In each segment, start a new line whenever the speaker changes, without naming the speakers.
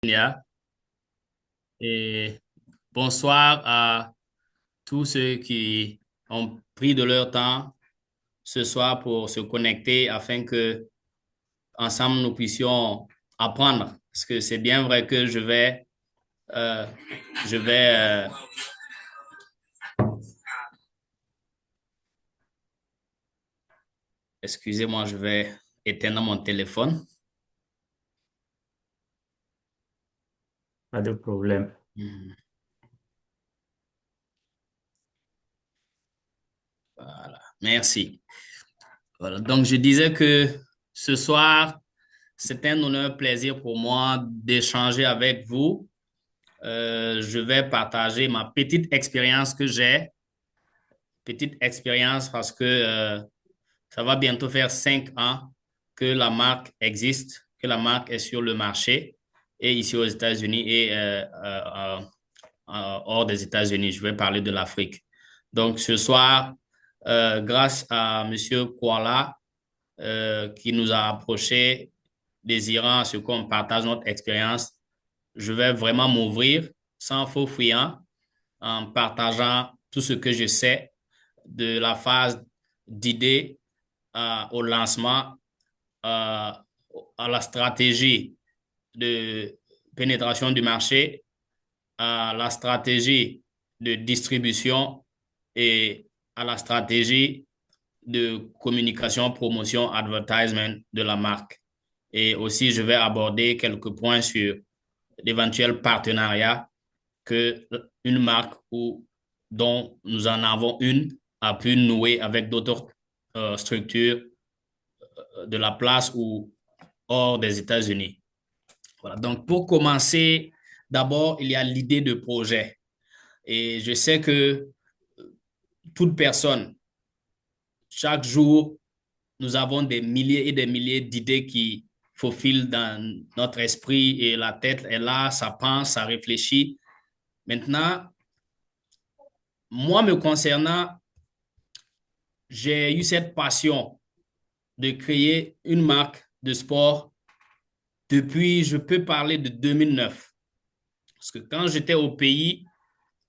Nia. Et bonsoir à tous ceux qui ont pris de leur temps ce soir pour se connecter afin que ensemble nous puissions apprendre. Parce que c'est bien vrai que euh, je vais, excusez-moi, je vais éteindre mon téléphone.
Pas de problème.
Hmm. Voilà, merci. Voilà. Donc je disais que ce soir, c'est un honneur, plaisir pour moi d'échanger avec vous. Je vais partager ma petite expérience parce que ça va bientôt faire 5 ans que la marque existe, que la marque est sur le marché et ici aux États-Unis et hors des États-Unis. Je vais parler de l'Afrique. Donc ce soir, grâce à Monsieur Kuala qui nous a approchés, désirant à ce qu'on partage notre expérience, je vais vraiment m'ouvrir sans faux fuyant en partageant tout ce que je sais de la phase d'idée au lancement, à la stratégie de pénétration du marché, à la stratégie de distribution et à la stratégie de communication, promotion, advertisement de la marque. Et aussi, je vais aborder quelques points sur d'éventuels partenariats que une marque ou dont nous en avons une a pu nouer avec d'autres structures de la place ou hors des États-Unis. Voilà. Donc, pour commencer, d'abord, il y a l'idée de projet. Et je sais que toute personne, chaque jour, nous avons des milliers et des milliers d'idées qui faufilent dans notre esprit et la tête est là, ça pense, ça réfléchit. Maintenant, moi, me concernant, j'ai eu cette passion de créer une marque de sport depuis, je peux parler de 2009. Parce que quand j'étais au pays,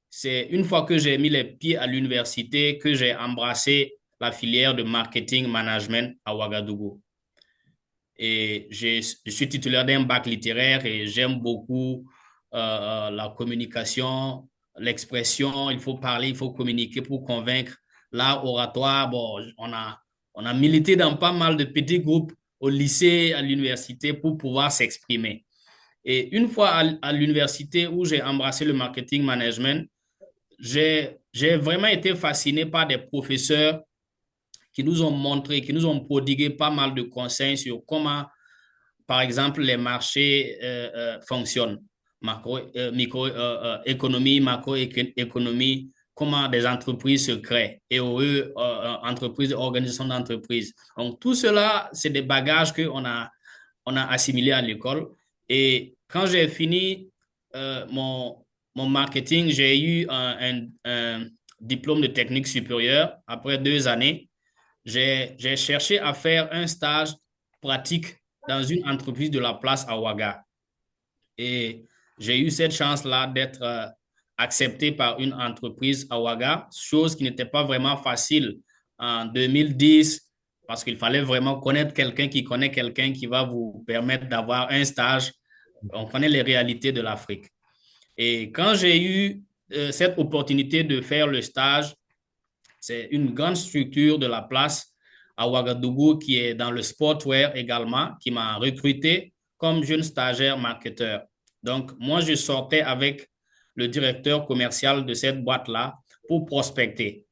c'est une fois que j'ai mis les pieds à l'université que j'ai embrassé la filière de marketing management à Ouagadougou. Et je suis titulaire d'un bac littéraire et j'aime beaucoup la communication, l'expression. Il faut parler, il faut communiquer pour convaincre. L'art oratoire, bon, on a milité dans pas mal de petits groupes au lycée, à l'université pour pouvoir s'exprimer. Et une fois à l'université où j'ai embrassé le marketing management, j'ai vraiment été fasciné par des professeurs qui nous ont montré, qui nous ont prodigué pas mal de conseils sur comment par exemple, les marchés fonctionnent, microéconomie, macroéconomie, comment des entreprises se créent, EOE, entreprises, organisations d'entreprises. Donc, tout cela, c'est des bagages qu'on a assimilés à l'école. Et quand j'ai fini mon marketing, j'ai eu un diplôme de technique supérieure après 2 années. J'ai cherché à faire un stage pratique dans une entreprise de la place à Ouaga. Et j'ai eu cette chance-là d'être accepté par une entreprise à Ouaga, chose qui n'était pas vraiment facile en 2010 parce qu'il fallait vraiment connaître quelqu'un qui connaît quelqu'un qui va vous permettre d'avoir un stage. On connaît les réalités de l'Afrique. Et quand j'ai eu cette opportunité de faire le stage, c'est une grande structure de la place à Ouagadougou qui est dans le sportwear également, qui m'a recruté comme jeune stagiaire marketeur. Donc, moi, je sortais avec le directeur commercial de cette boîte-là pour prospecter.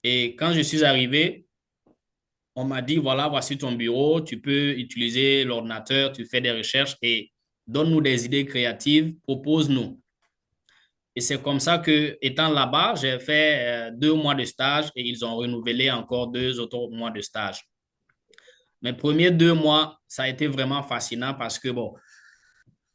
Et quand je suis arrivé, on m'a dit, voilà, voici ton bureau, tu peux utiliser l'ordinateur, tu fais des recherches et donne-nous des idées créatives, propose-nous. Et c'est comme ça que, étant là-bas, j'ai fait 2 mois de stage et ils ont renouvelé encore 2 autres mois de stage. Mes premiers 2 mois, ça a été vraiment fascinant parce que, bon,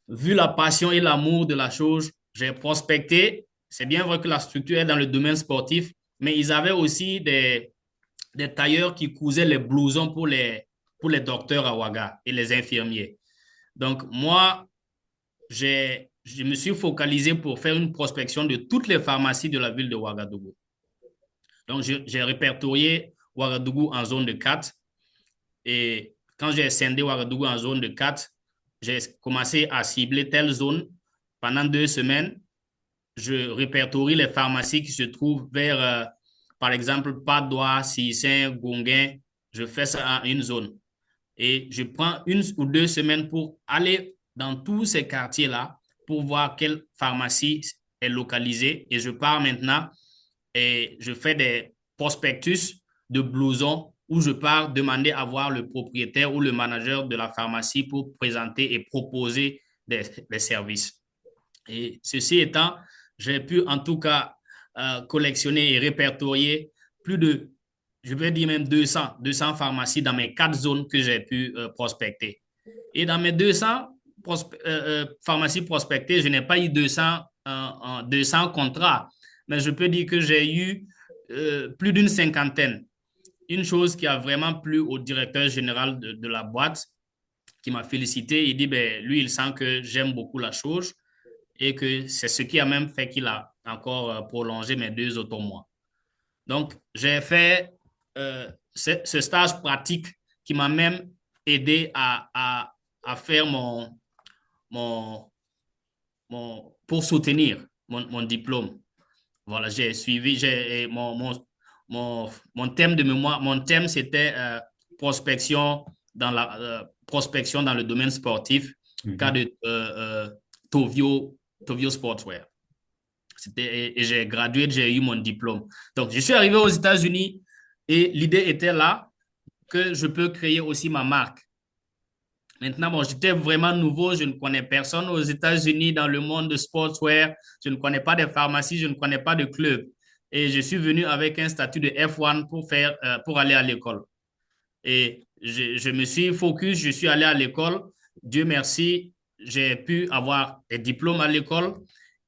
vu la passion et l'amour de la chose, j'ai prospecté. C'est bien vrai que la structure est dans le domaine sportif, mais ils avaient aussi des tailleurs qui cousaient les blousons pour les docteurs à Ouaga et les infirmiers. Donc, moi, je me suis focalisé pour faire une prospection de toutes les pharmacies de la ville de Ouagadougou. Donc, j'ai répertorié Ouagadougou en zone de 4. Et quand j'ai scindé Ouagadougou en zone de 4, j'ai commencé à cibler telle zone. Pendant 2 semaines, je répertorie les pharmacies qui se trouvent vers, par exemple, Padoua, Sissin, Gonguin. Je fais ça en une zone. Et je prends 1 ou 2 semaines pour aller dans tous ces quartiers-là pour voir quelle pharmacie est localisée. Et je pars maintenant et je fais des prospectus de blousons où je pars demander à voir le propriétaire ou le manager de la pharmacie pour présenter et proposer des services. Et ceci étant, j'ai pu en tout cas collectionner et répertorier plus de, je vais dire même 200 pharmacies dans mes 4 zones que j'ai pu prospecter. Et dans mes 200 pharmacies prospectées, je n'ai pas eu 200 contrats, mais je peux dire que j'ai eu plus d'une cinquantaine. Une chose qui a vraiment plu au directeur général de la boîte, qui m'a félicité, il dit, ben, lui, il sent que j'aime beaucoup la chose et que c'est ce qui a même fait qu'il a encore prolongé mes 2 autres mois. Donc, j'ai fait ce stage pratique qui m'a même aidé à faire pour soutenir mon diplôme. Voilà, j'ai suivi, mon thème de mémoire, mon thème c'était prospection dans le domaine sportif, cas de Tovio Sportswear. Et j'ai gradué, j'ai eu mon diplôme. Donc, je suis arrivé aux États-Unis et l'idée était là que je peux créer aussi ma marque. Maintenant, bon, j'étais vraiment nouveau, je ne connais personne aux États-Unis dans le monde de sportswear, je ne connais pas de pharmacie, je ne connais pas de club. Et je suis venu avec un statut de F1 pour aller à l'école. Et je me suis focus, je suis allé à l'école. Dieu merci, j'ai pu avoir des diplômes à l'école.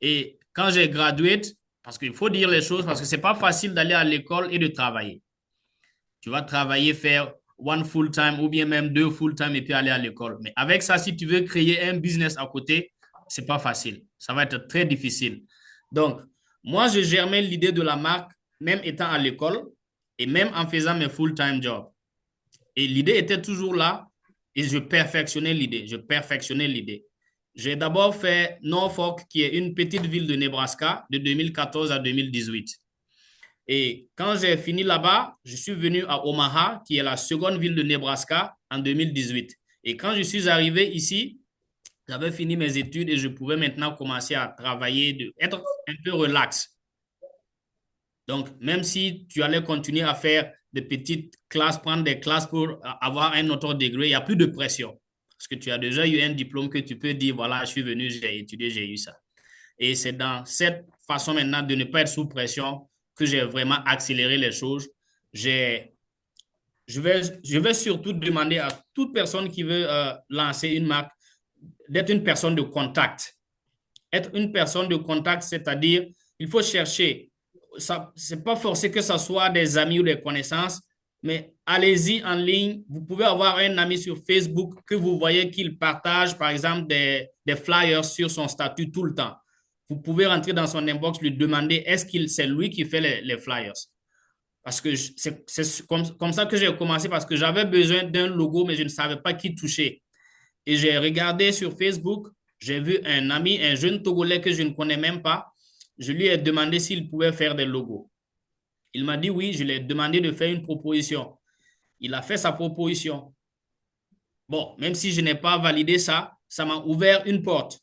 Et quand j'ai gradué, parce qu'il faut dire les choses, parce que ce n'est pas facile d'aller à l'école et de travailler. Tu vas travailler, faire one full-time ou bien même 2 full-time et puis aller à l'école. Mais avec ça, si tu veux créer un business à côté, ce n'est pas facile. Ça va être très difficile. Donc, moi, je germais l'idée de la marque, même étant à l'école et même en faisant mes full-time jobs. Et l'idée était toujours là et je perfectionnais l'idée. J'ai d'abord fait Norfolk, qui est une petite ville de Nebraska, de 2014 à 2018. Et quand j'ai fini là-bas, je suis venu à Omaha, qui est la seconde ville de Nebraska, en 2018. Et quand je suis arrivé ici, j'avais fini mes études et je pouvais maintenant commencer à travailler, être un peu relax. Donc, même si tu allais continuer à faire des petites classes, prendre des classes pour avoir un autre degré, il n'y a plus de pression. Parce que tu as déjà eu un diplôme que tu peux dire, voilà, je suis venu, j'ai étudié, j'ai eu ça. Et c'est dans cette façon maintenant de ne pas être sous pression que j'ai vraiment accéléré les choses. Je vais surtout demander à toute personne qui veut lancer une marque d'être une personne de contact. Être une personne de contact, c'est-à-dire, il faut chercher. Ce n'est pas forcé que ce soit des amis ou des connaissances, mais allez-y en ligne. Vous pouvez avoir un ami sur Facebook que vous voyez qu'il partage, par exemple, des flyers sur son statut tout le temps. Vous pouvez rentrer dans son inbox, lui demander est-ce que c'est lui qui fait les flyers. Parce que c'est comme ça que j'ai commencé, parce que j'avais besoin d'un logo, mais je ne savais pas qui toucher. Et j'ai regardé sur Facebook, j'ai vu un ami, un jeune Togolais que je ne connais même pas. Je lui ai demandé s'il pouvait faire des logos. Il m'a dit oui, je lui ai demandé de faire une proposition. Il a fait sa proposition. Bon, même si je n'ai pas validé ça, ça m'a ouvert une porte.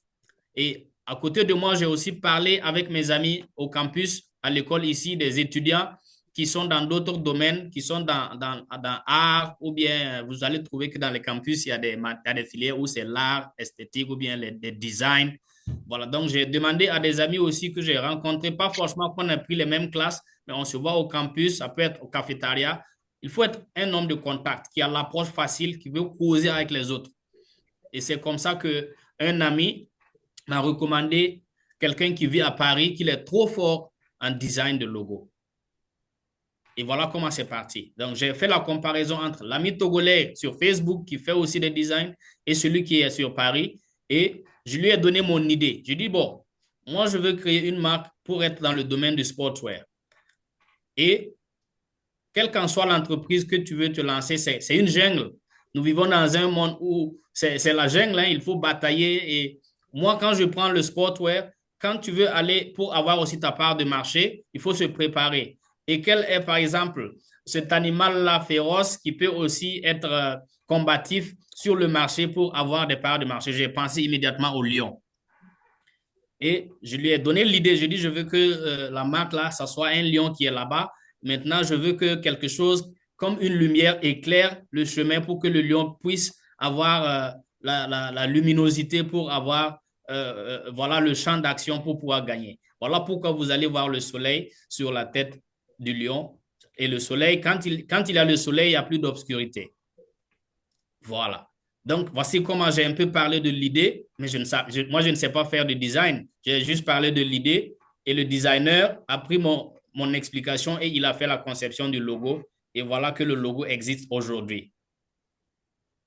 Et à côté de moi, j'ai aussi parlé avec mes amis au campus, à l'école ici, des étudiants qui sont dans d'autres domaines, qui sont dans art, ou bien vous allez trouver que dans les campus, il y a des filières où c'est l'art, esthétique, ou bien les designs. Voilà, donc j'ai demandé à des amis aussi que j'ai rencontrés, pas forcément qu'on a pris les mêmes classes, mais on se voit au campus, ça peut être au cafétéria. Il faut être un homme de contact qui a l'approche facile, qui veut causer avec les autres. Et c'est comme ça qu'un ami m'a recommandé quelqu'un qui vit à Paris, qui est trop fort en design de logo. Et voilà comment c'est parti. Donc, j'ai fait la comparaison entre l'ami togolais sur Facebook qui fait aussi des designs et celui qui est sur Paris. Et je lui ai donné mon idée. Je dis, bon, moi, je veux créer une marque pour être dans le domaine du sportswear. Et quelle qu'en soit l'entreprise que tu veux te lancer, c'est une jungle. Nous vivons dans un monde où c'est la jungle, hein, il faut batailler. Et moi, quand je prends le sportwear, quand tu veux aller pour avoir aussi ta part de marché, il faut se préparer. Et quel est, par exemple, cet animal-là féroce qui peut aussi être combatif sur le marché pour avoir des parts de marché? J'ai pensé immédiatement au lion. Et je lui ai donné l'idée, je dis, je veux que la marque là, ça soit un lion qui est là-bas. Maintenant, je veux que quelque chose comme une lumière éclaire le chemin pour que le lion puisse avoir la luminosité pour avoir voilà le champ d'action pour pouvoir gagner. Voilà pourquoi vous allez voir le soleil sur la tête du lion. Et le soleil, quand il a le soleil, il n'y a plus d'obscurité. Voilà. Donc, voici comment j'ai un peu parlé de l'idée, mais moi, je ne sais pas faire de design. J'ai juste parlé de l'idée et le designer a pris mon explication et il a fait la conception du logo. Et voilà que le logo existe aujourd'hui.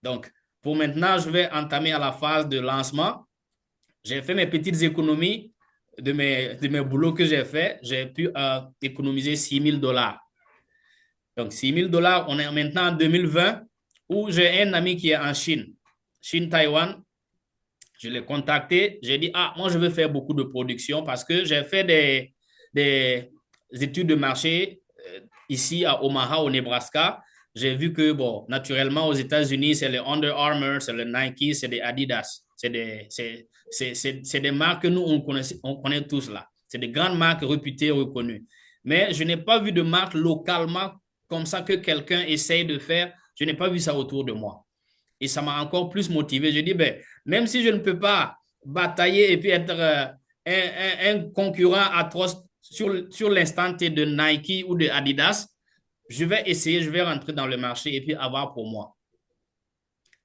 Donc, pour maintenant, je vais entamer à la phase de lancement. J'ai fait mes petites économies de mes boulots que j'ai fait. J'ai pu économiser $6 000. Donc, $6 000, on est maintenant en 2020 où j'ai un ami qui est en Chine, Chine-Taïwan. Je l'ai contacté. J'ai dit, ah, moi, je veux faire beaucoup de production parce que j'ai fait des études de marché ici à Omaha, au Nebraska. J'ai vu que, bon, naturellement, aux États-Unis, c'est le Under Armour, c'est le Nike, c'est des Adidas. C'est des marques que nous, on connaît tous là. C'est des grandes marques réputées, reconnues. Mais je n'ai pas vu de marque localement comme ça que quelqu'un essaye de faire. Je n'ai pas vu ça autour de moi. Et ça m'a encore plus motivé. Je dis, ben, même si je ne peux pas batailler et puis être un concurrent atroce sur l'instant T de Nike ou de Adidas, je vais essayer, je vais rentrer dans le marché et puis avoir pour moi.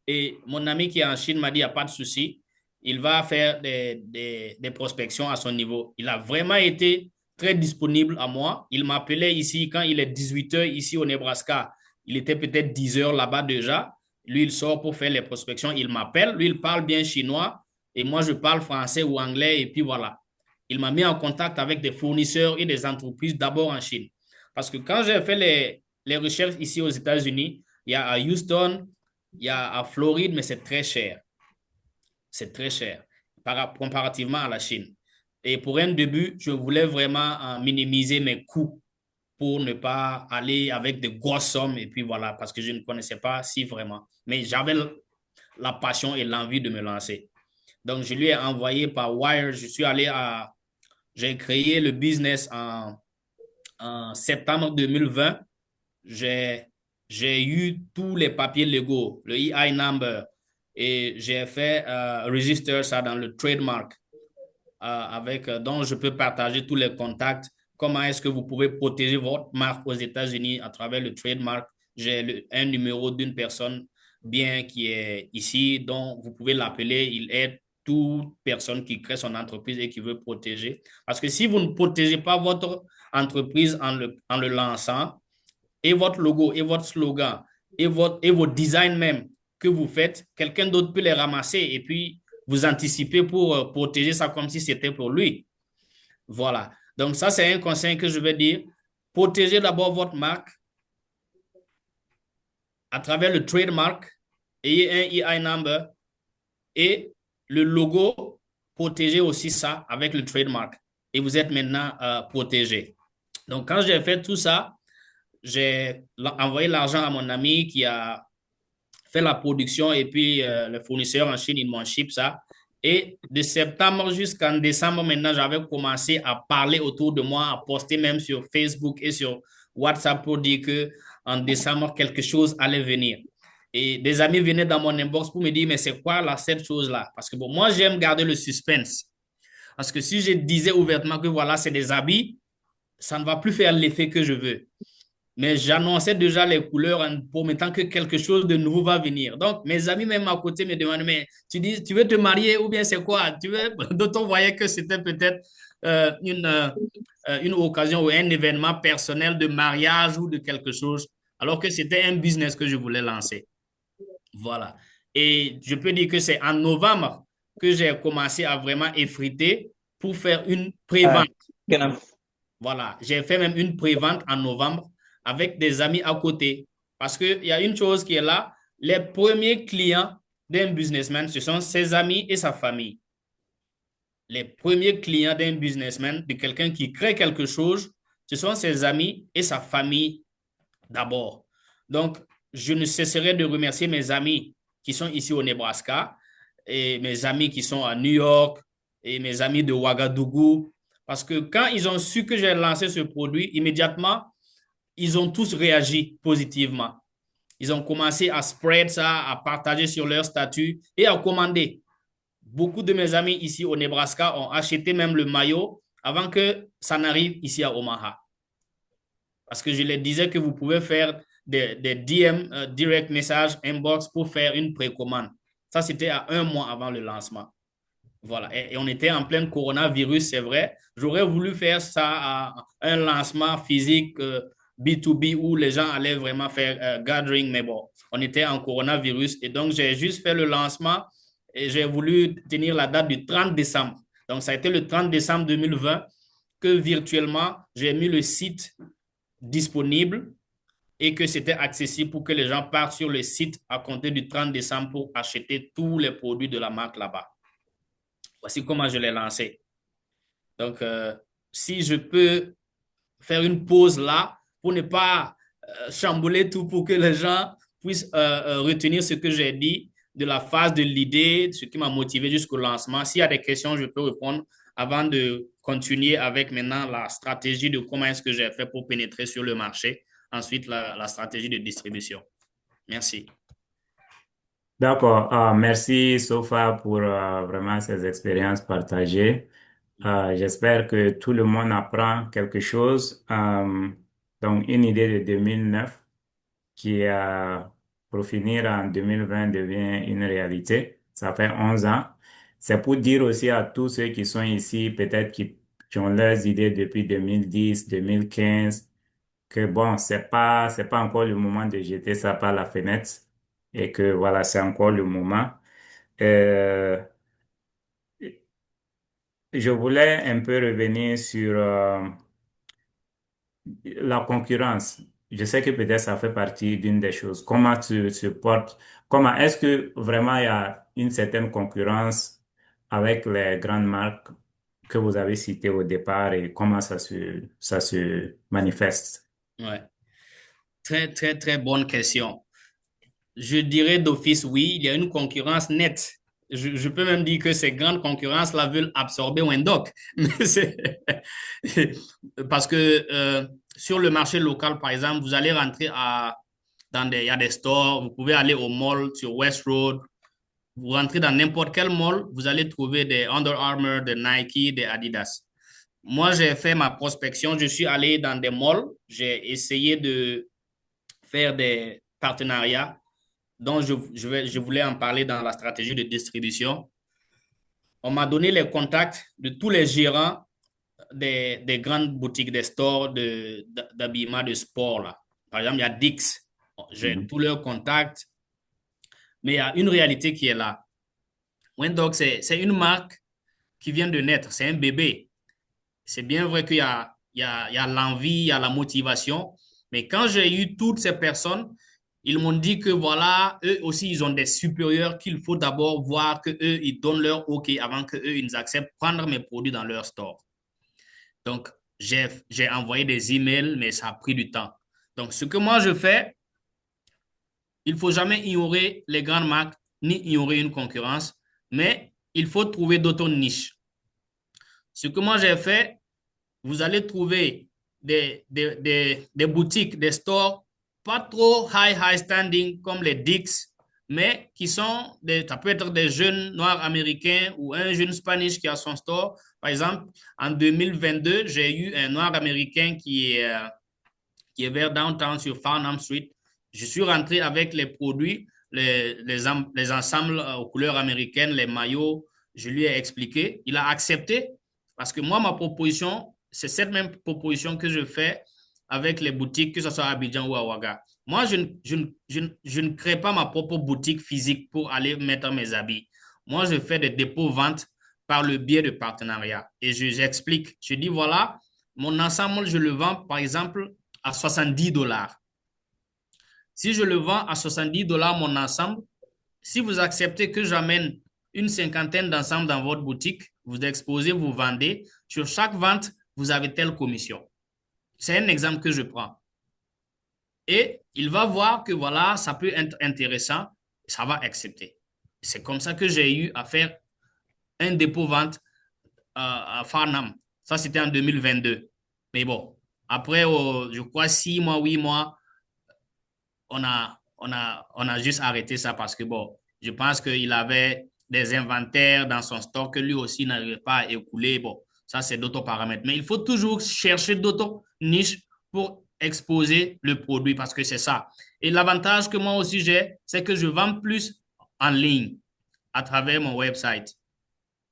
Et mon ami qui est en Chine m'a dit, il n'y a pas de souci, il va faire des prospections à son niveau. Il a vraiment été très disponible à moi. Il m'appelait ici quand il est 18 heures ici au Nebraska. Il était peut-être 10 heures là-bas déjà. Lui, il sort pour faire les prospections. Il m'appelle. Lui, il parle bien chinois et moi, je parle français ou anglais. Et puis voilà. Il m'a mis en contact avec des fournisseurs et des entreprises d'abord en Chine. Parce que quand j'ai fait les recherches ici aux États-Unis, il y a à Houston, il y a à Floride, mais c'est très cher. C'est très cher comparativement à la Chine. Et pour un début, je voulais vraiment minimiser mes coûts pour ne pas aller avec de grosses sommes. Et puis voilà, parce que je ne connaissais pas si vraiment. Mais j'avais la passion et l'envie de me lancer. Donc, je lui ai envoyé par Wire. J'ai créé le business en septembre 2020. J'ai j'ai eu tous les papiers légaux, le EI number, et j'ai fait register ça dans le trademark dont je peux partager tous les contacts. Comment est-ce que vous pouvez protéger votre marque aux États-Unis à travers le trademark? J'ai un numéro d'une personne bien qui est ici, dont vous pouvez l'appeler. Il aide toute personne qui crée son entreprise et qui veut protéger. Parce que si vous ne protégez pas votre entreprise en le lançant, et votre logo, et votre slogan, et vos designs même que vous faites, quelqu'un d'autre peut les ramasser et puis vous anticiper pour protéger ça comme si c'était pour lui. Voilà. Donc ça, c'est un conseil que je vais dire. Protégez d'abord votre marque à travers le trademark, ayez un EI number et le logo, protégez aussi ça avec le trademark. Et vous êtes maintenant protégé. Donc quand j'ai fait tout ça, j'ai envoyé l'argent à mon ami qui a fait la production et puis le fournisseur en Chine, ils m'ont ship ça. Et de septembre jusqu'en décembre, maintenant, j'avais commencé à parler autour de moi, à poster même sur Facebook et sur WhatsApp pour dire que en décembre, quelque chose allait venir. Et des amis venaient dans mon inbox pour me dire, mais c'est quoi là, cette chose-là? Parce que bon, moi, j'aime garder le suspense. Parce que si je disais ouvertement que voilà, c'est des habits, ça ne va plus faire l'effet que je veux. Mais j'annonçais déjà les couleurs en promettant que quelque chose de nouveau va venir. Donc, mes amis, même à côté, me demandent, mais tu veux te marier ou bien c'est quoi? D'autres voyaient que c'était peut-être une occasion ou un événement personnel de mariage ou de quelque chose, alors que c'était un business que je voulais lancer. Voilà. Et je peux dire que c'est en novembre que j'ai commencé à vraiment effriter pour faire une
Ah,
pré-vente.
genau.
Voilà, j'ai fait même une pré-vente en novembre avec des amis à côté. Parce qu'il y a une chose qui est là, les premiers clients d'un businessman, ce sont ses amis et sa famille. Les premiers clients d'un businessman, de quelqu'un qui crée quelque chose, ce sont ses amis et sa famille d'abord. Donc, je ne cesserai de remercier mes amis qui sont ici au Nebraska et mes amis qui sont à New York et mes amis de Ouagadougou. Parce que quand ils ont su que j'ai lancé ce produit, immédiatement, ils ont tous réagi positivement. Ils ont commencé à spread ça, à partager sur leur statut et à commander. Beaucoup de mes amis ici au Nebraska ont acheté même le maillot avant que ça n'arrive ici à Omaha. Parce que je les disais que vous pouvez faire des DM, direct message, inbox pour faire une précommande. Ça, c'était à 1 mois avant le lancement. Voilà. Et on était en plein coronavirus, c'est vrai. J'aurais voulu faire ça à un lancement physique B2B où les gens allaient vraiment faire gathering, mais bon, on était en coronavirus et donc j'ai juste fait le lancement et j'ai voulu tenir la date du 30 décembre. Donc, ça a été le 30 décembre 2020 que virtuellement, j'ai mis le site disponible et que c'était accessible pour que les gens partent sur le site à compter du 30 décembre pour acheter tous les produits de la marque là-bas. Voici comment je l'ai lancé. Donc, si je peux faire une pause là pour ne pas chambouler tout pour que les gens puissent retenir ce que j'ai dit de la phase de l'idée, ce qui m'a motivé jusqu'au lancement. S'il y a des questions, je peux répondre avant de continuer avec maintenant la stratégie de comment est-ce que j'ai fait pour pénétrer sur le marché. Ensuite, la stratégie de distribution. Merci.
D'accord. Merci, Sofa, pour vraiment ces expériences partagées. J'espère que tout le monde apprend quelque chose. Donc, une idée de 2009 qui, pour finir en 2020, devient une réalité. Ça fait 11 ans. C'est pour dire aussi à tous ceux qui sont ici, peut-être qui ont leurs idées depuis 2010, 2015, que bon, c'est pas encore le moment de jeter ça par la fenêtre et que voilà, c'est encore le moment. Euh, je voulais un peu revenir sur la concurrence. Je sais que peut-être ça fait partie d'une des choses. Comment tu se portes? Comment est-ce que vraiment il y a une certaine concurrence avec les grandes marques que vous avez citées au départ et comment ça se manifeste?
Ouais. Très, très, très bonne question. Je dirais d'office, oui, il y a une concurrence nette. Je peux même dire que ces grandes concurrences-là veulent absorber Wendoc. Parce que sur le marché local, par exemple, vous allez rentrer il y a des stores, vous pouvez aller au mall sur West Road, vous rentrez dans n'importe quel mall, vous allez trouver des Under Armour, des Nike, des Adidas. Moi, j'ai fait ma prospection, je suis allé dans des malls, j'ai essayé de faire des partenariats dont je voulais en parler dans la stratégie de distribution. On m'a donné les contacts de tous les gérants des grandes boutiques, des stores d'habillement de sport. Là. Par exemple, il y a Dix. J'ai
Mhm.
tous leurs contacts. Mais il y a une réalité qui est là. Wendog, c'est une marque qui vient de naître. C'est un bébé. C'est bien vrai qu'il y a, il y a l'envie, il y a la motivation. Mais quand j'ai eu toutes ces personnes, ils m'ont dit que voilà, eux aussi, ils ont des supérieurs qu'il faut d'abord voir que eux, ils donnent leur OK avant que eux, ils acceptent prendre mes produits dans leur store. Donc, j'ai envoyé des emails, mais ça a pris du temps. Donc, ce que moi je fais, il ne faut jamais ignorer les grandes marques ni ignorer une concurrence, mais il faut trouver d'autres niches. Ce que moi j'ai fait, vous allez trouver des boutiques, des stores pas trop high standing comme les Dix, mais qui sont ça peut être des jeunes noirs américains ou un jeune Spanish qui a son store. Par exemple, en 2022, j'ai eu un noir américain qui est vers downtown sur Farnham Street. Je suis rentré avec les produits, les ensembles aux couleurs américaines, les maillots. Je lui ai expliqué. Il a accepté parce que moi, ma proposition, c'est cette même proposition que je fais avec les boutiques, que ce soit à Abidjan ou à Ouaga. Moi, je ne crée pas ma propre boutique physique pour aller mettre mes habits. moi, je fais des dépôts-ventes par le biais de partenariats. Et j'explique. Je dis, voilà, mon ensemble, je le vends, par exemple, à 70 $. Si je le vends à 70 $, mon ensemble, si vous acceptez que j'amène une cinquantaine d'ensembles dans votre boutique, vous exposez, vous vendez, sur chaque vente, vous avez telle commission. C'est un exemple que je prends. Et il va voir que voilà, ça peut être intéressant, ça va accepter. C'est comme ça que j'ai eu à faire un dépôt-vente à Farnham. Ça, c'était en 2022. Mais bon, après, je crois 6 mois, 8 mois, on a juste arrêté ça parce que, bon, je pense qu'il avait des inventaires dans son stock que lui aussi n'arrivait pas à écouler. Bon, ça, c'est d'autres paramètres. Mais il faut toujours chercher d'autres niches pour exposer le produit parce que c'est ça. Et l'avantage que moi aussi j'ai, c'est que je vends plus en ligne à travers mon website.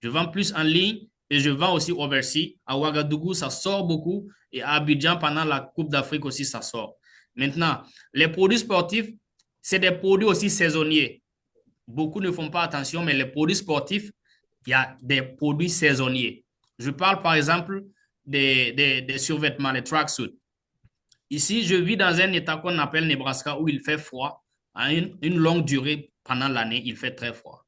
Je vends plus en ligne et je vends aussi overseas. À Ouagadougou, ça sort beaucoup. Et à Abidjan, pendant la Coupe d'Afrique aussi, ça sort. Maintenant, les produits sportifs, c'est des produits aussi saisonniers. Beaucoup ne font pas attention, mais les produits sportifs, il y a des produits saisonniers. Je parle par exemple des survêtements, les tracksuits. Ici, je vis dans un état qu'on appelle Nebraska où il fait froid. À une longue durée pendant l'année, il fait très froid.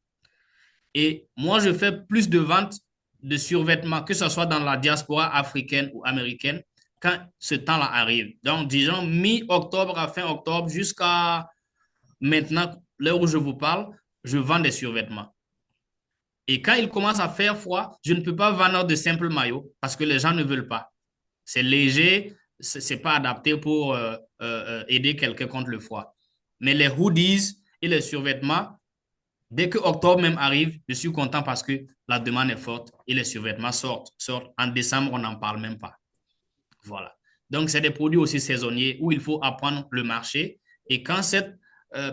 Et moi, je fais plus de ventes de survêtements, que ce soit dans la diaspora africaine ou américaine, quand ce temps-là arrive. Donc, disons mi-octobre à fin octobre jusqu'à maintenant, l'heure où je vous parle, je vends des survêtements. Et quand il commence à faire froid, je ne peux pas vendre de simples maillots parce que les gens ne veulent pas. C'est léger, c'est pas adapté pour aider quelqu'un contre le froid. Mais les hoodies et les survêtements, dès que octobre même arrive, je suis content parce que la demande est forte et les survêtements sortent. En décembre, on n'en parle même pas. Voilà. Donc, c'est des produits aussi saisonniers où il faut apprendre le marché. Et quand cette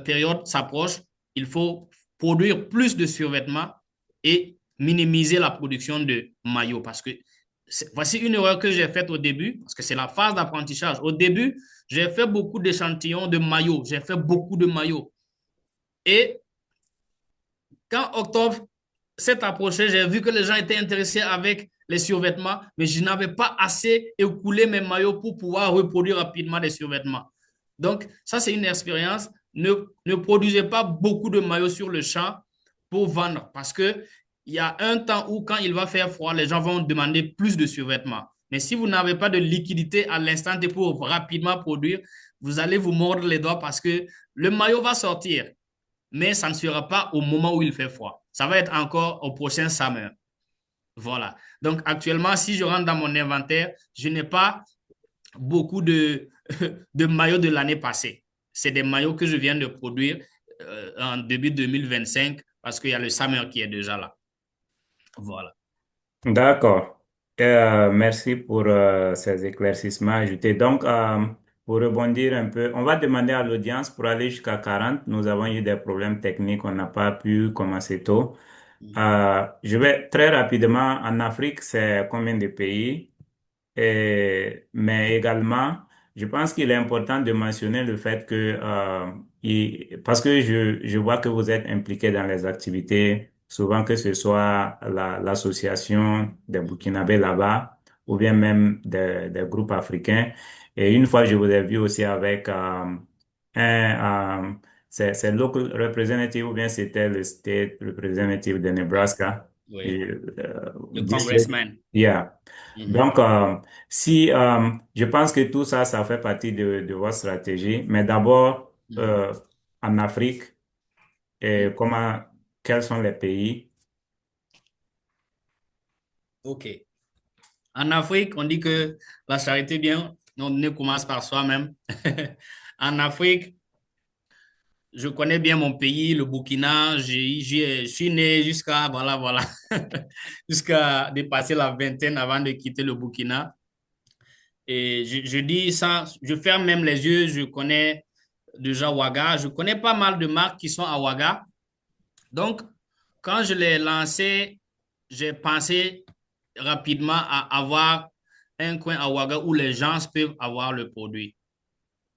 période s'approche, il faut produire plus de survêtements et minimiser la production de maillots. Parce que voici une erreur que j'ai faite au début, parce que c'est la phase d'apprentissage. Au début, j'ai fait beaucoup d'échantillons de maillots. J'ai fait beaucoup de maillots. Et quand octobre s'est approché, j'ai vu que les gens étaient intéressés avec les survêtements, mais je n'avais pas assez écoulé mes maillots pour pouvoir reproduire rapidement des survêtements. Donc, ça, c'est une expérience. Ne produisez pas beaucoup de maillots sur le champ pour vendre parce qu'il y a un temps où, quand il va faire froid, les gens vont demander plus de survêtements. Mais si vous n'avez pas de liquidité à l'instant T pour rapidement produire, vous allez vous mordre les doigts parce que le maillot va sortir, mais ça ne sera pas au moment où il fait froid. Ça va être encore au prochain summer. Voilà. Donc, actuellement, si je rentre dans mon inventaire, je n'ai pas beaucoup de maillots de l'année passée. C'est des maillots que je viens de produire en début 2025 parce qu'il y a le summer qui est déjà là. Voilà.
D'accord. Merci pour ces éclaircissements ajoutés. Donc, pour rebondir un peu, on va demander à l'audience pour aller jusqu'à 40. Nous avons eu des problèmes techniques, on n'a pas pu commencer tôt. Je vais très rapidement, en Afrique, c'est combien de pays? Mais également, je pense qu'il est important de mentionner le fait que, parce que je vois que vous êtes impliqué dans les activités, souvent que ce soit l'association des Burkinabés là-bas, ou bien même des groupes africains. Et une fois, je vous ai vu aussi avec c'est local representative, ou bien c'était le state representative de Nebraska.
Oui.
Et,
Le
district.
congressman.
Yeah.
Mhm.
Donc, si je pense que tout ça, ça fait partie de votre stratégie, mais d'abord
Mhm.
en Afrique, et
Mhm.
quels sont les pays?
OK. En Afrique, on dit que la charité, bien, on ne commence par soi-même. En Afrique, je connais bien mon pays, le Burkina. Je suis né jusqu'à, voilà, voilà, jusqu'à dépasser la vingtaine avant de quitter le Burkina. Et je dis ça, je ferme même les yeux, je connais déjà Ouaga. Je connais pas mal de marques qui sont à Ouaga. Donc, quand je l'ai lancé, j'ai pensé rapidement à avoir un coin à Ouaga où les gens peuvent avoir le produit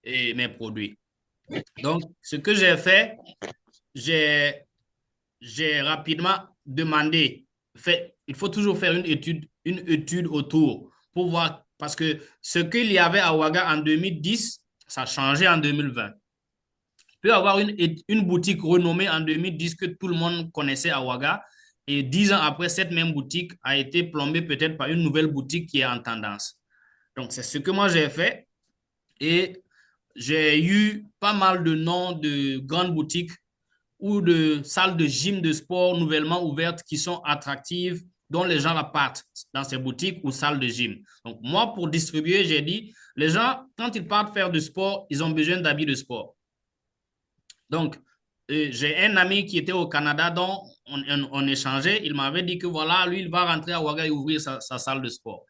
et mes produits. Donc, ce que j'ai fait, j'ai j'ai rapidement demandé, il faut toujours faire une étude autour pour voir, parce que ce qu'il y avait à Ouaga en 2010, ça a changé en 2020. Il peut y avoir une boutique renommée en 2010 que tout le monde connaissait à Ouaga, et 10 ans après, cette même boutique a été plombée peut-être par une nouvelle boutique qui est en tendance. Donc, c'est ce que moi j'ai fait. Et j'ai eu pas mal de noms de grandes boutiques ou de salles de gym de sport nouvellement ouvertes qui sont attractives, dont les gens la partent dans ces boutiques ou salles de gym. Donc, moi, pour distribuer, j'ai dit, les gens, quand ils partent faire du sport, ils ont besoin d'habits de sport. Donc, j'ai un ami qui était au Canada dont on échangeait. Il m'avait dit que voilà, lui, il va rentrer à Ouaga et ouvrir sa salle de sport.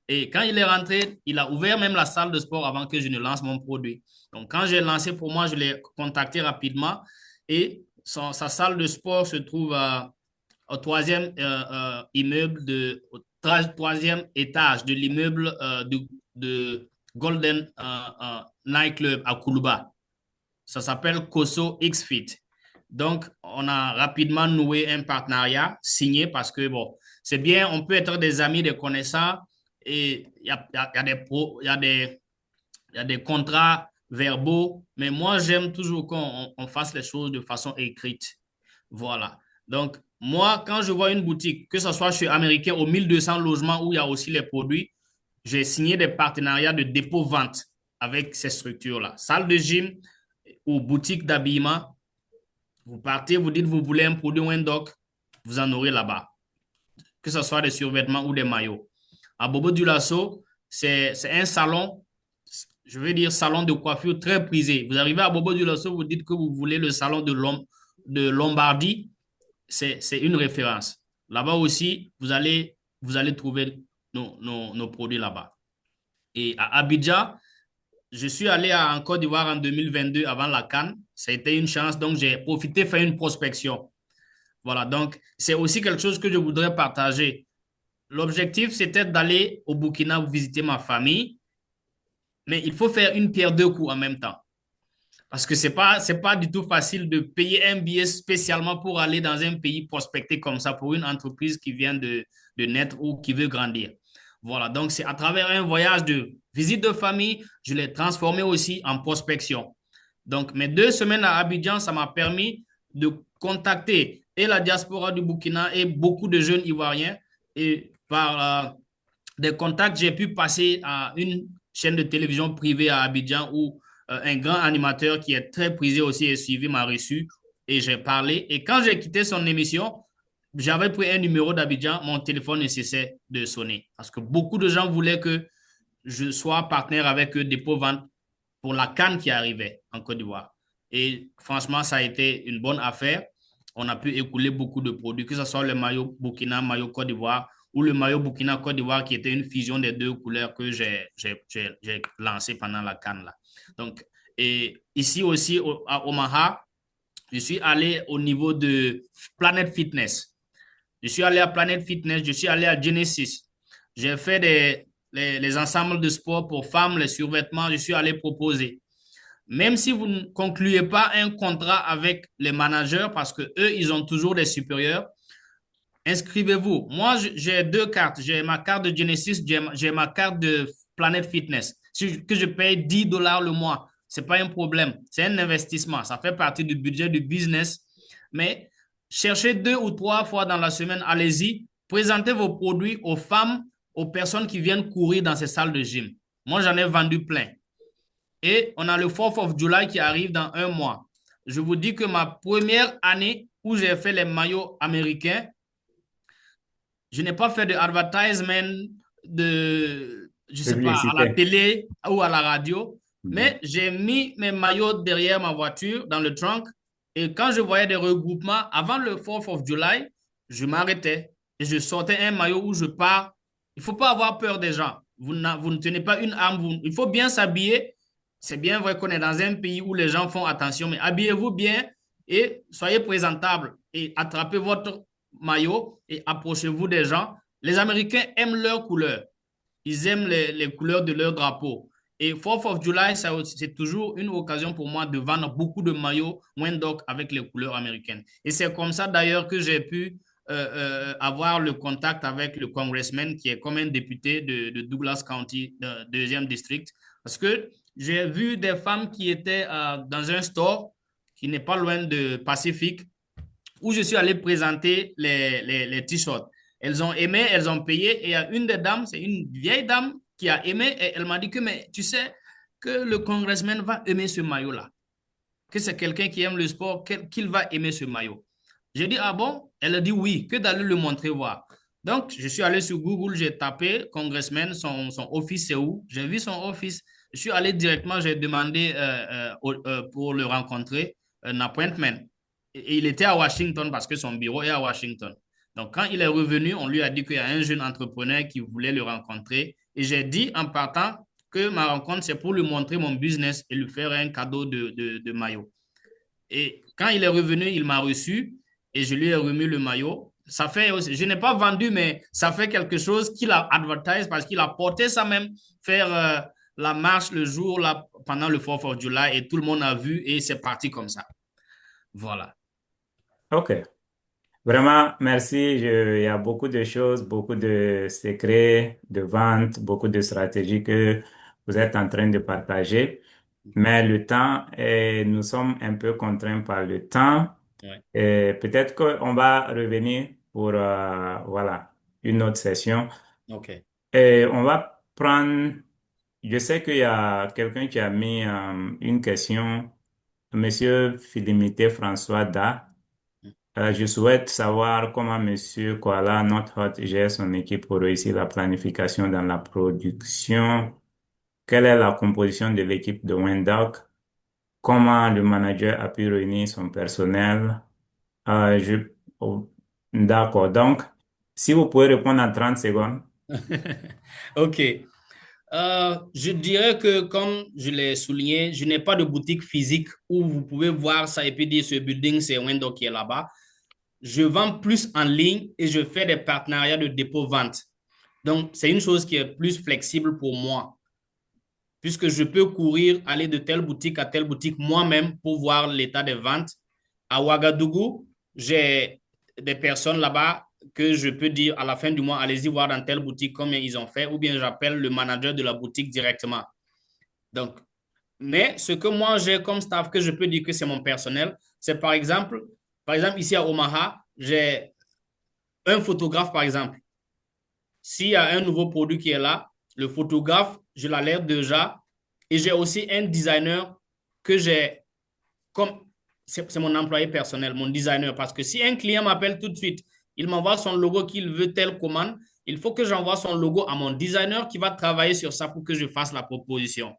Et quand il est rentré, il a ouvert même la salle de sport avant que je ne lance mon produit. Donc, quand j'ai lancé pour moi, je l'ai contacté rapidement et sa salle de sport se trouve au troisième immeuble au troisième étage de l'immeuble de Golden Nightclub à Koulouba. Ça s'appelle Koso X-Fit. Donc, on a rapidement noué un partenariat signé parce que, bon, c'est bien, on peut être des amis, des connaissants et il y a des contrats verbaux, mais moi, j'aime toujours qu'on fasse les choses de façon écrite. Voilà. Donc, moi, quand je vois une boutique, que ce soit chez Américain aux 1200 logements où il y a aussi les produits, j'ai signé des partenariats de dépôt-vente avec ces structures-là. Salle de gym ou boutique d'habillement, vous partez, vous dites vous voulez un produit ou un doc, vous en aurez là-bas, que ce soit des survêtements ou des maillots. À Bobo Dioulasso, c'est un salon, je veux dire salon de coiffure très prisé. Vous arrivez à Bobo Dioulasso, vous dites que vous voulez le salon de Lombardie, c'est une référence. Là-bas aussi, vous allez trouver nos produits là-bas. Et à Abidjan, je suis allé en Côte d'Ivoire en 2022 avant la CAN. Ça a été une chance, donc j'ai profité de faire une prospection. Voilà, donc c'est aussi quelque chose que je voudrais partager. L'objectif, c'était d'aller au Burkina visiter ma famille, mais il faut faire une pierre deux coups en même temps. Parce que c'est pas du tout facile de payer un billet spécialement pour aller dans un pays prospecté comme ça pour une entreprise qui vient de naître ou qui veut grandir. Voilà, donc c'est à travers un voyage de visite de famille, je l'ai transformé aussi en prospection. Donc mes 2 semaines à Abidjan, ça m'a permis de contacter et la diaspora du Burkina et beaucoup de jeunes Ivoiriens. Et par des contacts, j'ai pu passer à une chaîne de télévision privée à Abidjan où un grand animateur qui est très prisé aussi et suivi m'a reçu et j'ai parlé. Et quand j'ai quitté son émission, j'avais pris un numéro d'Abidjan, mon téléphone ne cessait de sonner parce que beaucoup de gens voulaient que je sois partenaire avec eux, dépôt-vente pour la CAN qui arrivait en Côte d'Ivoire. Et franchement, ça a été une bonne affaire. On a pu écouler beaucoup de produits, que ce soit le maillot Burkina, maillot Côte d'Ivoire ou le maillot Burkina-Côte d'Ivoire qui était une fusion des deux couleurs que j'ai lancé pendant la CAN là. Donc, et ici aussi à Omaha, je suis allé au niveau de Planet Fitness. Je suis allé à Planet Fitness, je suis allé à Genesis. J'ai fait les ensembles de sport pour femmes, les survêtements, je suis allé proposer. Même si vous ne concluez pas un contrat avec les managers parce que eux, ils ont toujours des supérieurs, inscrivez-vous. Moi, j'ai 2 cartes. J'ai ma carte de Genesis, j'ai ma carte de Planet Fitness que je paye $10 le mois. Ce n'est pas un problème. C'est un investissement. Ça fait partie du budget du business. Mais cherchez 2 ou 3 fois dans la semaine. Allez-y. Présentez vos produits aux femmes, aux personnes qui viennent courir dans ces salles de gym. Moi, j'en ai vendu plein. Et on a le 4th of July qui arrive dans un mois. Je vous dis que ma première année où j'ai fait les maillots américains, je n'ai pas fait de advertisement je sais pas, à la
Publicité.
télé ou à la radio,
Mhm.
mais j'ai mis mes maillots derrière ma voiture, dans le trunk, et quand je voyais des regroupements, avant le 4th of July, je m'arrêtais et je sortais un maillot où je pars. Il ne faut pas avoir peur des gens. Vous ne tenez pas une arme. Il faut bien s'habiller. C'est bien vrai qu'on est dans un pays où les gens font attention, mais habillez-vous bien et soyez présentable et attrapez votre maillot et approchez-vous des gens. Les Américains aiment leurs couleurs. Ils aiment les couleurs de leur drapeau. Et 4th of July, c'est toujours une occasion pour moi de vendre beaucoup de maillots Windhoek avec les couleurs américaines. Et c'est comme ça d'ailleurs que j'ai pu avoir le contact avec le congressman qui est comme un député de Douglas County, deuxième district. Parce que j'ai vu des femmes qui étaient dans un store qui n'est pas loin de Pacific où je suis allé présenter les t-shirts. Elles ont aimé, elles ont payé. Et il y a une des dames, c'est une vieille dame qui a aimé et elle m'a dit que, mais tu sais que le congressman va aimer ce maillot-là, que c'est quelqu'un qui aime le sport, qu'il va aimer ce maillot. J'ai dit, ah bon? Elle a dit oui, que d'aller le montrer voir. Donc, je suis allé sur Google, j'ai tapé congressman, son office c'est où? J'ai vu son office. Je suis allé directement, j'ai demandé pour le rencontrer un appointment. Et il était à Washington parce que son bureau est à Washington. Donc, quand il est revenu, on lui a dit qu'il y a un jeune entrepreneur qui voulait le rencontrer. Et j'ai dit en partant que ma rencontre, c'est pour lui montrer mon business et lui faire un cadeau de maillot. Et quand il est revenu, il m'a reçu et je lui ai remis le maillot. Ça fait aussi, je n'ai pas vendu, mais ça fait quelque chose qu'il a advertisé parce qu'il a porté ça même, faire la marche le jour là, pendant le 4th of July et tout le monde a vu et c'est parti comme ça. Voilà.
OK. Vraiment, merci. Il y a beaucoup de choses, beaucoup de secrets de vente, beaucoup de stratégies que vous êtes en train de partager. Mais le temps nous sommes un peu contraints par le temps.
Ouais.
Et peut-être qu'on va revenir pour, voilà, une autre session.
OK.
Et on va prendre, je sais qu'il y a quelqu'un qui a mis une question, Monsieur Philimité François Da. Je souhaite savoir comment Monsieur Koala Northhot gère son équipe pour réussir la planification dans la production. Quelle est la composition de l'équipe de Windhoek? Comment le manager a pu réunir son personnel? Euh, je... oh, d'accord. Donc, si vous pouvez répondre en 30 secondes.
OK. Je dirais que, comme je l'ai souligné, je n'ai pas de boutique physique où vous pouvez voir ça et puis dire ce building, c'est Wendo qui est là-bas. Je vends plus en ligne et je fais des partenariats de dépôt-vente. Donc, c'est une chose qui est plus flexible pour moi, puisque je peux courir, aller de telle boutique à telle boutique moi-même pour voir l'état des ventes. À Ouagadougou, j'ai des personnes là-bas que je peux dire à la fin du mois, allez-y voir dans telle boutique combien ils ont fait, ou bien j'appelle le manager de la boutique directement. Donc, mais ce que moi j'ai comme staff que je peux dire que c'est mon personnel, c'est par exemple ici à Omaha, j'ai un photographe par exemple. S'il y a un nouveau produit qui est là, le photographe, je l'alerte déjà. Et j'ai aussi un designer que j'ai comme c'est mon employé personnel, mon designer. Parce que si un client m'appelle tout de suite, il m'envoie son logo qu'il veut telle commande, il faut que j'envoie son logo à mon designer qui va travailler sur ça pour que je fasse la proposition.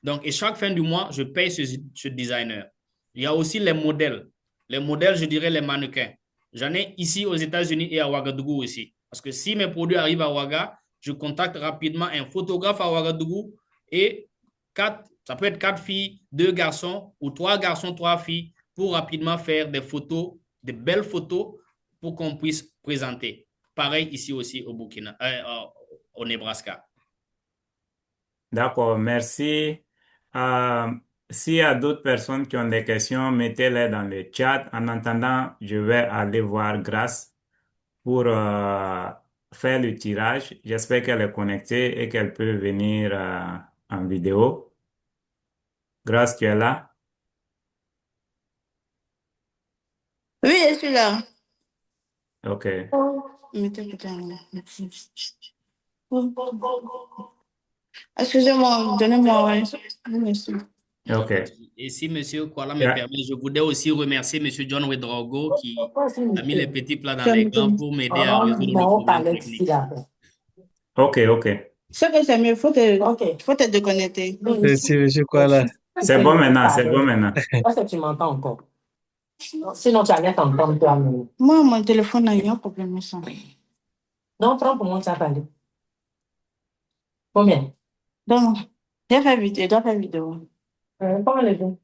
Donc, et chaque fin du mois, je paye ce designer. Il y a aussi les modèles. Les modèles, je dirais les mannequins. J'en ai ici aux États-Unis et à Ouagadougou aussi. Parce que si mes produits arrivent à Ouaga, je contacte rapidement un photographe à Ouagadougou et ça peut être 4 filles, 2 garçons ou 3 garçons, 3 filles pour rapidement faire des photos, des belles photos pour qu'on puisse présenter. Pareil ici aussi au Burkina, au Nebraska.
D'accord, merci. Euh, S'il y a d'autres personnes qui ont des questions, mettez-les dans le chat. En attendant, je vais aller voir Grace pour faire le tirage. J'espère qu'elle est connectée et qu'elle peut venir en vidéo. Grace, tu es là?
Oui, je suis là.
OK.
Mettez peut-être excusez-moi, donnez-moi un instant.
OK.
Et si M. Kuala me
Yeah.
permet, je voudrais aussi remercier M. John Wedrogo qui a mis les petits plats dans
Je
les
me
grands
donne.
pour m'aider à résoudre le problème technique.
OK, OK.
Ce que c'est mieux, faut te déconnecter.
Merci, monsieur Kuala.
C'est bon maintenant, c'est bon maintenant.
Parce que tu m'entends encore. Sinon, tu allais t'entendre toi-même.
Moi, mon téléphone a eu un problème. Ça.
Non, prends pour moi, tu as parlé. Combien?
Donc, j'ai fait vidéo, j'ai fait vidéo.
Comment les deux?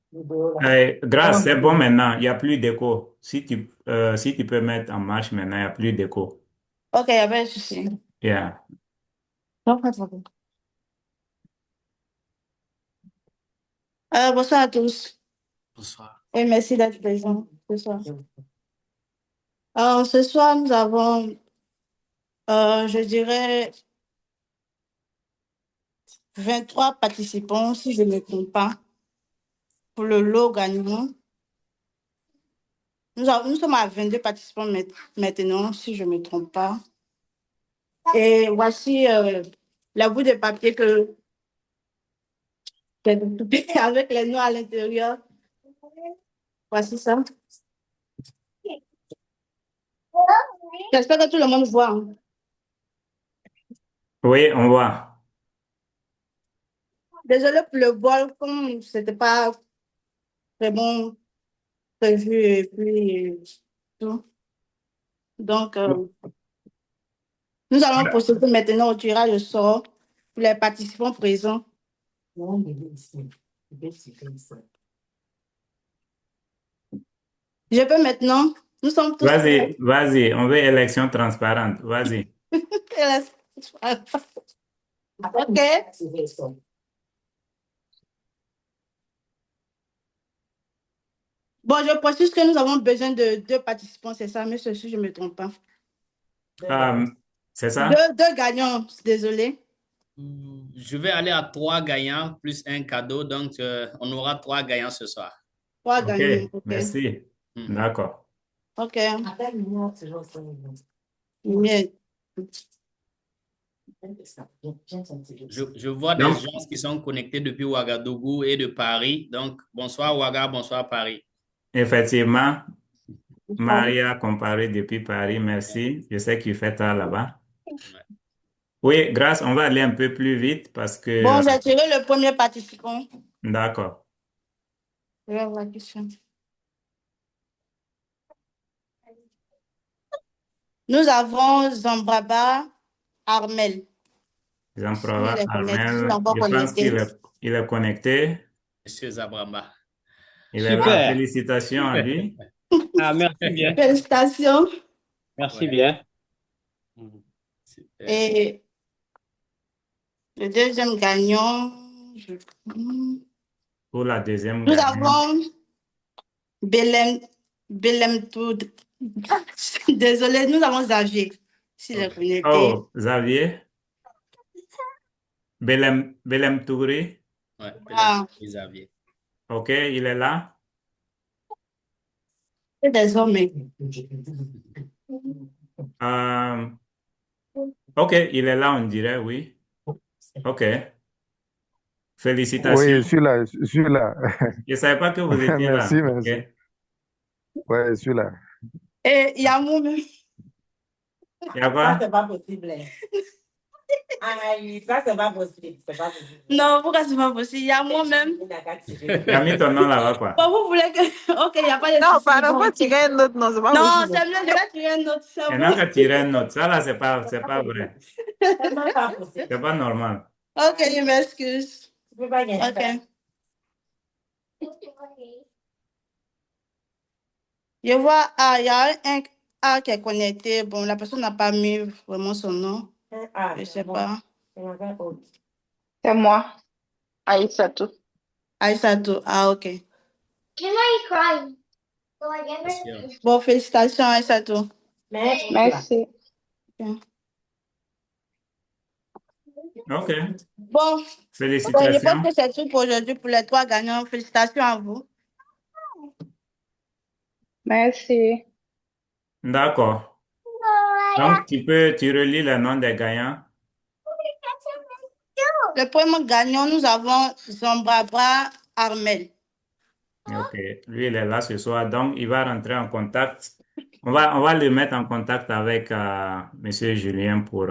Grace, c'est bon maintenant. Il n'y a plus d'écho. Si tu peux mettre en marche maintenant, il n'y a plus d'écho.
Ok, il n'y a pas de souci.
Yeah.
Non, pas de problème. Bonsoir à tous
Bonsoir.
et merci d'être présents ce soir. Alors, ce soir, nous avons, je dirais, 23 participants, si je ne me trompe pas, pour le lot gagnant. Nous sommes à 22 participants maintenant, si je ne me trompe pas. Et voici la bout de papier que avec les noms à l'intérieur. Voici ça. J'espère que tout le monde voit, hein.
Oui, on voit.
Désolée pour le bol, comme ce n'était pas très bon prévu et puis tout. Donc, nous allons procéder maintenant au tirage au sort pour les participants présents. Je peux maintenant. Nous sommes tous prêts.
Vas-y, on veut élection transparente. Vas-y.
OK. Bon, je précise que nous avons besoin de 2 participants, c'est ça, mais si je ne me trompe pas.
C'est ça?
Deux gagnants, désolé.
Je vais aller à 3 gagnants plus un cadeau. Donc, on aura 3 gagnants ce soir.
3
OK,
gagnants. OK.
merci. D'accord.
OK. Bien.
Je vois des gens qui sont connectés depuis Ouagadougou et de Paris. Donc, bonsoir Ouaga, bonsoir Paris.
Effectivement, Maria a comparé depuis Paris, merci. Je sais qu'il fait tard là-bas. Oui, grâce, on va aller un peu plus vite parce que...
Bon, j'ai tiré le premier participant.
D'accord.
Je vais voir la question. Nous avons Zambraba Armel.
Jean-Prava
Il est connecté, il est
Armel,
encore
je pense
connecté.
qu'il est connecté.
Monsieur Zabramba.
Il est là.
Super.
Félicitations à lui.
Ah, merci bien.
Félicitations.
Merci
Ouais.
bien.
Super.
Et le deuxième gagnant,
Pour la deuxième
nous
gagnante.
avons Belem Toud. Désolé, nous avons Xavier, s'il est connecté.
Oh, Xavier. Belem Touré.
Ouais,
Ah.
Xavier.
OK, il est là.
C'est désormais.
OK, il est là, on dirait, oui. OK. Félicitations.
Oui, je suis là.
Je ne savais pas que vous étiez
Merci,
là.
merci.
OK.
Oui, je suis là.
Et il y a mon...
Il y a quoi?
Ça, c'est pas possible. Aïe, ça, c'est pas possible. C'est pas possible.
Non, pourquoi c'est pas possible? Il y a moi-même.
Il a mis ton nom là-bas, quoi.
Bon, vous voulez que... OK, il n'y a pas de
Non,
souci.
pardon,
Bon,
faut tirer un autre nom, c'est pas
non,
possible.
c'est mieux, je vais tirer un autre. C'est
Il y en a
bon.
qu'à tirer une note. Ça, là, c'est pas vrai.
C'est même pas possible.
C'est pas normal.
OK, je m'excuse.
Tu peux pas gagner.
OK. Je vois, il y a un A qui est connecté. Bon, la personne n'a pas mis vraiment son nom.
Ah,
Je ne sais
bon.
pas.
C'est moi, Aïssatou.
Aïssatou, ah, OK.
Merci.
Bon, félicitations, Aïssatou.
Merci.
OK.
Bon, je pense
Félicitations.
que c'est tout pour aujourd'hui pour les 3 gagnants. Félicitations à vous.
Merci.
D'accord. Donc, tu relis le nom des gagnants.
Le premier gagnant, nous avons Zambraba Armel.
OK. Lui, il est là ce soir. Donc, il va rentrer en contact. On va le mettre en contact avec Monsieur Julien pour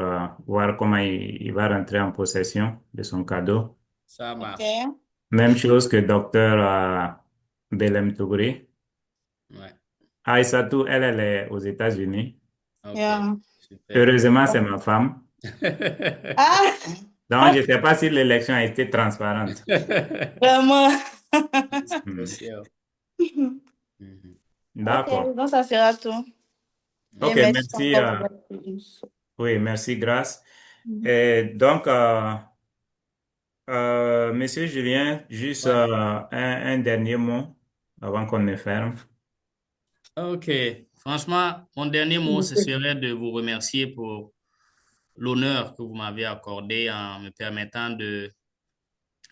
voir comment il va rentrer en possession de son cadeau.
Ça marche.
OK.
Même chose que docteur Belem Touré.
Ouais.
Aïssatou, elle est aux États-Unis.
OK.
Yeah.
Super.
Heureusement, c'est ma femme.
Ah,
Donc, je ne sais pas si l'élection a été transparente.
vraiment.
C'est sûr. Mhm.
D'accord.
OK, donc ça sera tout.
OK,
Et
merci.
encore pour votre-
Oui, merci, grâce. Et donc, Monsieur Julien, juste
Ouais.
un dernier mot avant qu'on ne ferme.
OK. Franchement, mon dernier mot, ce serait de vous remercier pour l'honneur que vous m'avez accordé en me permettant de,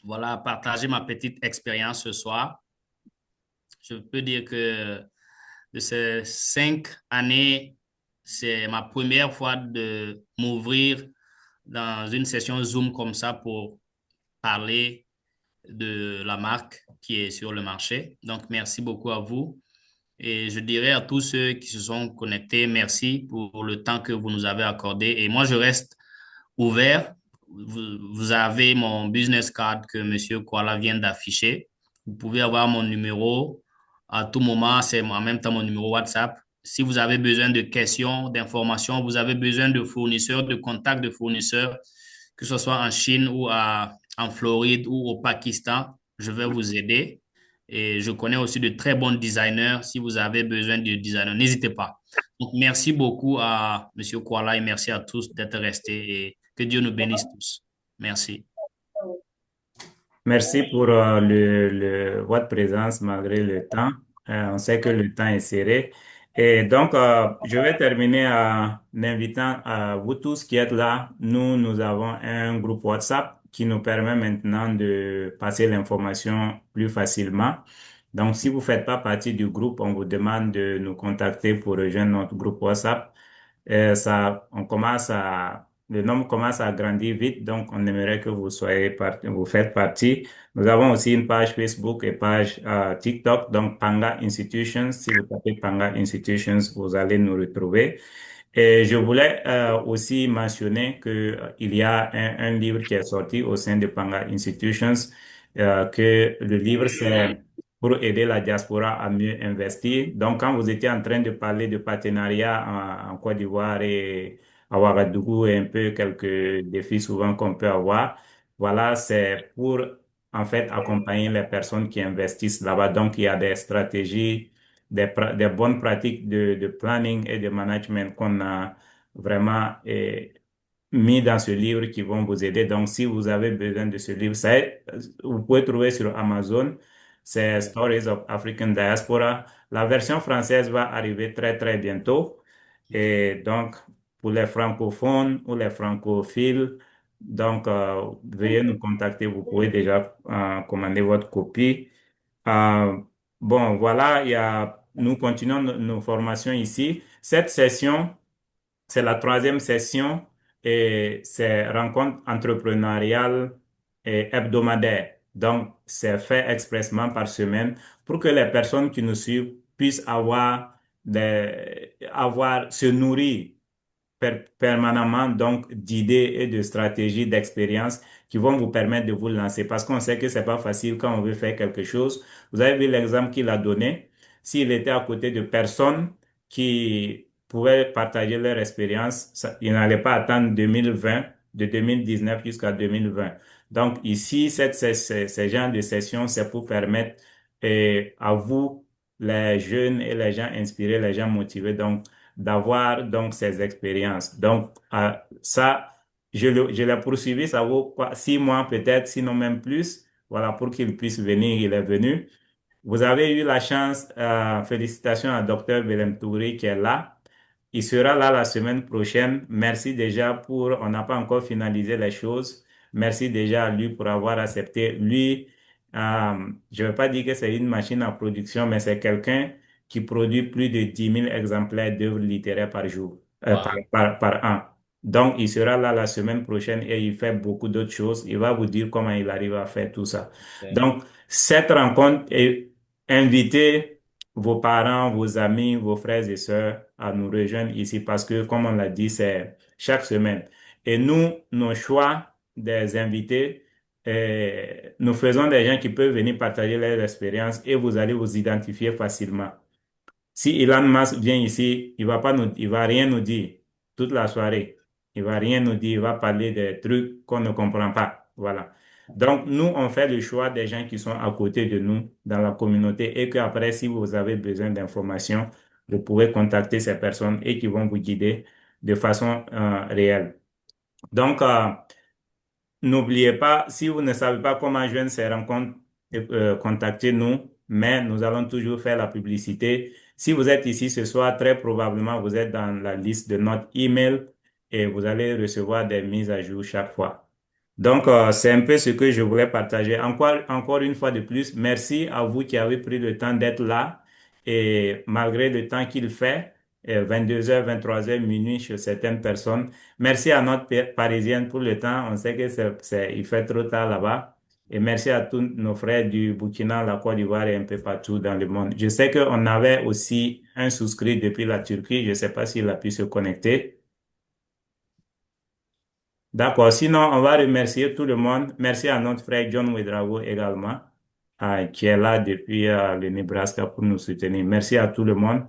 voilà, partager ma petite expérience ce soir. Je peux dire que de ces 5 années, c'est ma première fois de m'ouvrir dans une session Zoom comme ça pour parler de la marque qui est sur le marché. Donc, merci beaucoup à vous. Et je dirais à tous ceux qui se sont connectés, merci pour le temps que vous nous avez accordé. Et moi, je reste ouvert. Vous avez mon business card que Monsieur Kuala vient d'afficher. Vous pouvez avoir mon numéro à tout moment. C'est en même temps mon numéro WhatsApp. Si vous avez besoin de questions, d'informations, vous avez besoin de fournisseurs, de contacts de fournisseurs, que ce soit en Chine ou en Floride ou au Pakistan, je vais vous aider. Et je connais aussi de très bons designers. Si vous avez besoin de designers, n'hésitez pas. Donc, merci beaucoup à Monsieur Kuala et merci à tous d'être restés et que Dieu nous bénisse tous. Merci.
Merci pour votre présence malgré le temps. On sait que le temps est serré. Et donc, je vais terminer en invitant vous tous qui êtes là. Nous avons un groupe WhatsApp qui nous permet maintenant de passer l'information plus facilement. Donc, si vous faites pas partie du groupe, on vous demande de nous contacter pour rejoindre notre groupe WhatsApp. Le nombre commence à grandir vite, donc on aimerait que vous faites partie. Nous avons aussi une page Facebook et page TikTok, donc Panga Institutions. Si vous tapez Panga Institutions, vous allez nous retrouver. Et je voulais aussi mentionner que il y a un livre qui est sorti au sein de Panga Institutions, que le livre c'est pour aider la diaspora à mieux investir. Donc, quand vous étiez en train de parler de partenariat en Côte d'Ivoire et à Ouagadougou et un peu quelques défis souvent qu'on peut avoir, voilà, c'est pour en fait accompagner les personnes qui investissent là-bas. Donc, il y a des stratégies, des bonnes pratiques de planning et de management qu'on a vraiment mis dans ce livre qui vont vous aider. Donc, si vous avez besoin de ce livre, vous pouvez trouver sur Amazon. C'est Stories of African Diaspora. La version française va arriver très, très bientôt. Et donc, pour les francophones ou les francophiles, donc, veuillez nous contacter. Vous pouvez déjà commander votre copie. Euh, bon, voilà, nous continuons nos formations ici. Cette session, c'est la troisième session et c'est rencontre entrepreneuriale et hebdomadaire. Donc, c'est fait expressement par semaine pour que les personnes qui nous suivent puissent se nourrir permanemment donc d'idées et de stratégies, d'expériences qui vont vous permettre de vous lancer. Parce qu'on sait que c'est pas facile quand on veut faire quelque chose. Vous avez vu l'exemple qu'il a donné. S'il était à côté de personnes qui pouvaient partager leur expérience, il n'allait pas attendre 2020, de 2019 jusqu'à 2020. Donc ici, ces genres de sessions, c'est pour permettre à vous, les jeunes et les gens inspirés, les gens motivés, donc d'avoir donc ces expériences. Donc ça, je l'ai poursuivi, ça vaut quoi, 6 mois peut-être, sinon même plus. Voilà, pour qu'il puisse venir, il est venu. Vous avez eu la chance, félicitations à Docteur Belem Touré qui est là. Il sera là la semaine prochaine. Merci déjà on n'a pas encore finalisé les choses. Merci déjà à lui pour avoir accepté. Lui, je ne vais pas dire que c'est une machine à production, mais c'est quelqu'un qui produit plus de 10 000 exemplaires d'œuvres littéraires par jour,
Wow.
par an. Donc, il sera là la semaine prochaine et il fait beaucoup d'autres choses. Il va vous dire comment il arrive à faire tout ça.
Okay.
Donc, cette rencontre est invitée vos parents, vos amis, vos frères et sœurs à nous rejoindre ici parce que, comme on l'a dit, c'est chaque semaine. Et nous, nos choix des invités, nous faisons des gens qui peuvent venir partager leurs expériences et vous allez vous identifier facilement. Si Elon Musk vient ici, il va rien nous dire toute la soirée. Il va rien nous dire, il va parler des trucs qu'on ne comprend pas. Voilà. Donc, nous, on fait le choix des gens qui sont à côté de nous dans la communauté et qu'après, si vous avez besoin d'informations, vous pouvez contacter ces personnes et qui vont vous guider de façon réelle. Donc, n'oubliez pas, si vous ne savez pas comment joindre ces rencontres, contactez-nous, mais nous allons toujours faire la publicité. Si vous êtes ici ce soir, très probablement vous êtes dans la liste de notre email et vous allez recevoir des mises à jour chaque fois. Donc, c'est un peu ce que je voulais partager. Encore une fois de plus, merci à vous qui avez pris le temps d'être là et malgré le temps qu'il fait, 22h, 23h, minuit chez certaines personnes. Merci à notre Parisienne pour le temps. On sait que il fait trop tard là-bas. Et merci à tous nos frères du Burkina, la Côte d'Ivoire et un peu partout dans le monde. Je sais qu'on avait aussi un souscrit depuis la Turquie. Je ne sais pas s'il a pu se connecter. D'accord. Sinon, on va remercier tout le monde. Merci à notre frère John Ouedraogo également, qui est là depuis le Nebraska pour nous soutenir. Merci à tout le monde.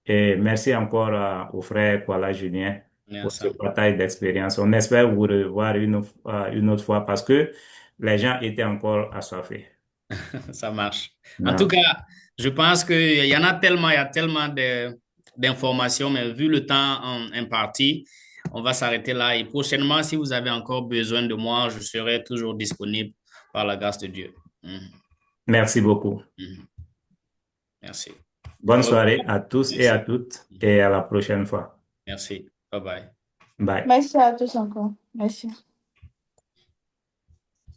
Et merci encore au frère Kuala Julien pour ce
Merci.
partage d'expérience. On espère vous revoir une autre fois parce que les gens étaient encore assoiffés.
Ça marche. En
Non.
tout cas, je pense qu'il y en a tellement, il y a tellement d'informations, mais vu le temps imparti, on va s'arrêter là. Et prochainement, si vous avez encore besoin de moi, je serai toujours disponible par la grâce de Dieu.
Merci beaucoup.
Merci.
Bonne soirée à tous et à
Merci.
toutes et à la prochaine fois.
Merci. Bye bye.
Bye.
Merci à tous encore. Merci.